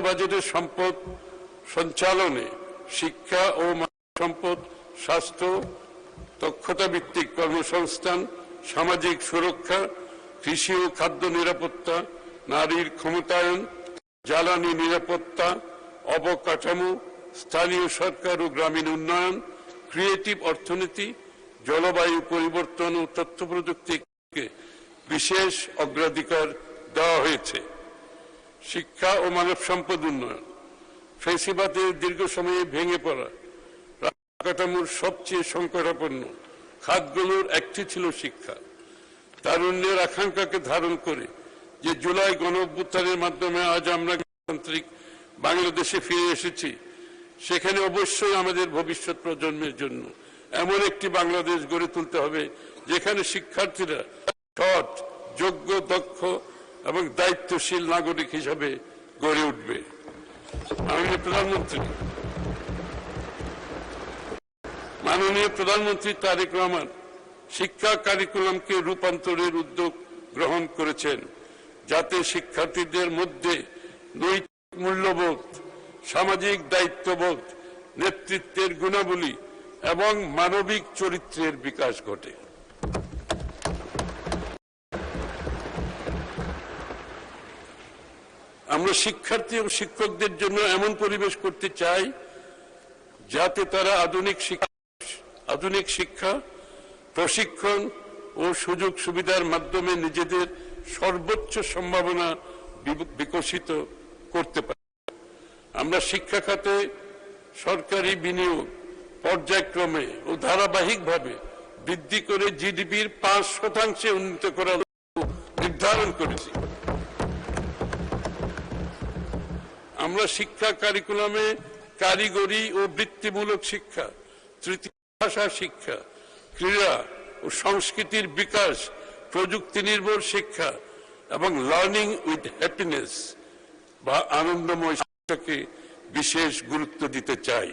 বাজেটের সম্পদ সঞ্চালনে শিক্ষা ও মানব সম্পদ, স্বাস্থ্য, দক্ষতা ভিত্তিক কর্মসংস্থান, সামাজিক সুরক্ষা, কৃষি ও খাদ্য নিরাপত্তা, নারীর ক্ষমতায়ন, জ্বালানি নিরাপত্তা, অবকাঠামো, স্থানীয় সরকার ও গ্রামীণ উন্নয়ন, ক্রিয়েটিভ অর্থনীতি, জলবায়ু পরিবর্তন ও তথ্য প্রযুক্তিকে বিশেষ অগ্রাধিকার দেওয়া হয়েছে। শিক্ষা ও মানব সম্পদ উন্নয়ন, ফ্যাসিবাদের দীর্ঘ সময়ে ভেঙে পড়া কাঠামোর সবচেয়ে সংকটাপন্ন খাতগুলোর একটি ছিল শিক্ষা। তারুণ্যের আকাঙ্ক্ষাকে ধারণ করে যে জুলাই গণঅভ্যুত্থানের মাধ্যমে আজ আমরা গণতান্ত্রিক বাংলাদেশে ফিরে এসেছি, সেখানে অবশ্যই আমাদের ভবিষ্যৎ প্রজন্মের জন্য এমন একটি বাংলাদেশ গড়ে তুলতে হবে যেখানে শিক্ষার্থীরা সৎ, যোগ্য, দক্ষ এবং দায়িত্বশীল নাগরিক হিসাবে গড়ে উঠবে। মাননীয় প্রধানমন্ত্রী তারেক রহমান শিক্ষা কারিকুলামকে রূপান্তরের উদ্যোগ গ্রহণ করেছেন, যাতে শিক্ষার্থীদের মধ্যে নৈতিক মূল্যবোধ, সামাজিক দায়িত্ববোধ, নেতৃত্বের গুণাবলী এবং মানবিক চরিত্রের বিকাশ ঘটে। আমরা শিক্ষার্থী ও শিক্ষকদের জন্য এমন পরিবেশ করতে চাই যাতে তারা আধুনিক শিক্ষা, প্রশিক্ষণ ও সুযোগ সুবিধার মাধ্যমে নিজেদের সর্বোচ্চ সম্ভাবনা বিকশিত করতে পারে। আমরা শিক্ষা খাতে সরকারি বিনিয়োগ পর্যায়ক্রমে ও ধারাবাহিকভাবে বৃদ্ধি করে জিডিপির 5% উন্নীত করার নির্ধারণ করেছি। আমরা শিক্ষা কারিকুলামে কারিগরি ও বৃত্তিমূলক শিক্ষা, তৃতীয় ভাষা শিক্ষা, ক্রীড়া ও সংস্কৃতির বিকাশ, প্রযুক্তি নির্ভর শিক্ষা এবং লার্নিং উইথ হ্যাপিনেস বা আনন্দময় শিক্ষাকে বিশেষ গুরুত্ব দিতে চাই।